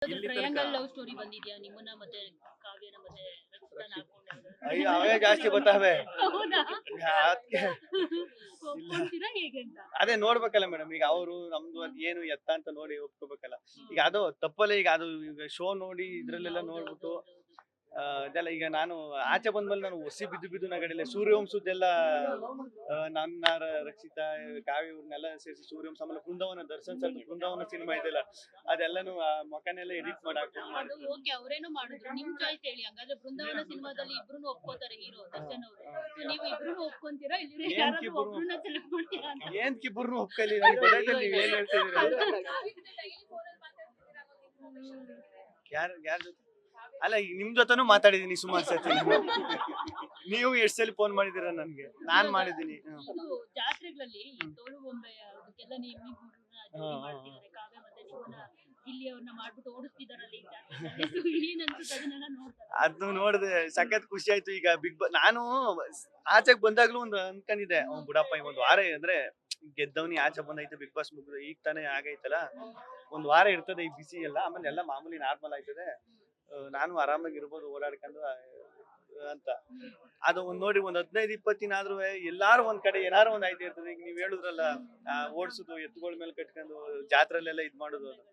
ಇಲ್ಲಿ ತನಕ triangle love story ಬಂದಿದ್ಯಾ ನಿಮ್ಮನ್ನ ಮತ್ತೆ ಕಾವ್ಯನ ಮತ್ತೆ ರಕ್ಷಿತಾನ ಹಾಕೊಂಡು? ಅಯ್ಯೋ ಅವೇ ಜಾಸ್ತಿ ಬರ್ತಾವೆ. ಹೌದಾ? ಅದ್ಕೆ ಇಲ್ಲ ಒಪ್ಕೊಂತೀರಾ ಹೇಗೆ ಅಂತ? ಅದೇ ನೋಡ್ಬೇಕಲ್ಲ ಮೇಡಮ್. ಈಗ ಅವರು ನಮ್ದು ಅದ್ ಏನು ಎತ್ತ ಅಂತ ನೋಡಿ ಒಪ್ಕೋಬೇಕಲ್ಲ. ಈಗ ಅದು ತಪ್ಪಲ್ಲ. ಈಗ ಅದು ಈಗ ಶೋ ನೋಡಿ ಇದ್ರಲ್ಲೆಲ್ಲ ನೋಡ್ಬಿಟ್ಟು ಅದೆಲ್ಲ ಈಗ ನಾನು ಆಚೆ ಬಂದ್ಮೇಲೆ ನಾನು ಒಸಿ ಬಿದ್ದು ಬಿದ್ದು ನಗಡಿಲ್ಲ. ಸೂರ್ಯವಂಶದ್ದೆಲ್ಲ ನನ್ನ ರಕ್ಷಿತಾ ಕಾವ್ಯ ಇವ್ರನ್ನೆಲ್ಲ ಸೇರಿಸಿ ಸೂರ್ಯವಂಶ ಆಮೇಲೆ ಬೃಂದಾವನ ದರ್ಶನ್ ಸರ್ ಬೃಂದಾವನ ಸಿನಿಮಾ ಇದೆಯಲ್ಲ ಅದೆಲ್ಲನು ಆ ಮಕನೆಲ್ಲ ಎಡಿಟ್ ಮಾಡಿ ಅದು ಹಾಕೊಂಡು ಓಕೆ ಅವರೇನೋ ಮಾಡಿದ್ರು ನಿಮ್ ಚಾಯ್ಸ್ ಹೇಳಿ. ಹಂಗಾದ್ರೆ ಬೃಂದಾವನ ಸಿನಿಮಾದಲ್ಲಿ ಇಬ್ರು ಒಪ್ಕೋತಾರೆ ಹೀರೋ ದರ್ಶನ್ ಅವರು. ಸೊ ನೀವು ಇಬ್ರು ಒಪ್ಕೊಂತೀರಾ ಇಲ್ಲಿರೋ ಏನ್ ಯಾರಾದ್ರೂ ಕಿಬ್ರು? ಒಬ್ರನ್ನ ಸೆಲೆಕ್ಟ್ ಮಾಡ್ತೀರಾ ಅಂತ? ಏನ್ ಕಿಬ್ಬರ್ನು ಒಪ್ಕಲಿ ನನಗೆ ಗೊತ್ತಾಯ್ತಲ್ಲ ನೀವ್ ಏನ್ ಹೇಳ್ತಿದೀರ. ಯಾರ ಯಾರ ಜೊತೆ ಅಲ್ಲ ಈಗ ನಿಮ್ ಜೊತೆನೂ ಮಾತಾಡಿದೀನಿ ಸುಮಾರು ಸತಿ. ನೀವು ಎಷ್ಟ್ ಸಲ ಫೋನ್ ಮಾಡಿದೀರ ನನ್ಗೆ? ನಾನ್ ಮಾಡಿದೀನಿ. ಇದು ಜಾತ್ರೆಗಳಲ್ಲಿ ಈ ತೋಳು ಬೊಂಬೆ ಅದಕ್ಕೆಲ್ಲ ನಿಮ್ಮಿಬ್ಬರನ್ನ ಜೋಡಿ ಮಾಡ್ತಿದ್ದಾರೆ. ಕಾವ್ಯ ಮತ್ತೆ ನಿಮ್ಮನ್ನ ಗಿಲ್ಲಿ ಅವ್ರನ್ನ ಮಾಡ್ಬಿಟ್ಟು ಓಡಿಸ್ತಿದಾರಲ್ಲ ಈ ಜಾತ್ರೆಗಳಲ್ಲಿ. ಏನ್ ಅನ್ಸುತ್ತೆ ಅದನ್ನೆಲ್ಲ ನೋಡ್ತಾರೆ? ಅದ್ನು ನೋಡಿದೆ ಸಖತ್ ಖುಷಿ ಆಯ್ತು. ಈಗ ನಾನು ಆಚೆಗ್ ಬಂದಾಗ್ಲೂ ಒಂದು ಅನ್ಕೊಂಡಿದ್ದೆ ಅವ್ನ್ ಬಿಡಪ್ಪ ಈ ಒಂದ್ ವಾರ ಅಂದ್ರೆ ಗೆದ್ದವನಿ ಆಚೆ ಬಂದೈತೆ ಬಿಗ್ ಬಾಸ್ ಮುಗಿದು ಈಗ ತಾನೇ ಆಗೈತಲ್ಲ ಒಂದ್ ವಾರ ಇರ್ತದೆ ಈ ಬಿಸಿ ಎಲ್ಲ ಆಮೇಲೆ ಎಲ್ಲ ಮಾಮೂಲಿ ನಾರ್ಮಲ್ ಆಯ್ತದೆ. ನಾನು ಆರಾಮಾಗಿ ಇರ್ಬೋದು ಓಡಾಡ್ಕೊಂಡು ಅಂತ. ಅದು ಒಂದ್ ನೋಡಿ ಒಂದ್ 15-20 ದಿನ ಆದ್ರೂ ಎಲ್ಲಾರು ಒಂದ್ ಕಡೆ ಏನಾರು ಒಂದ್ ಆಯ್ತು ಇರ್ತದೆ. ಈಗ ನೀವ್ ಹೇಳಿದ್ರಲ್ಲ ಓಡ್ಸುದು ಎತ್ತುಗಳ ಮೇಲೆ ಕಟ್ಕೊಂಡು ಜಾತ್ರೆಲೆಲ್ಲ ಇದ್ ಮಾಡುದು ಅದು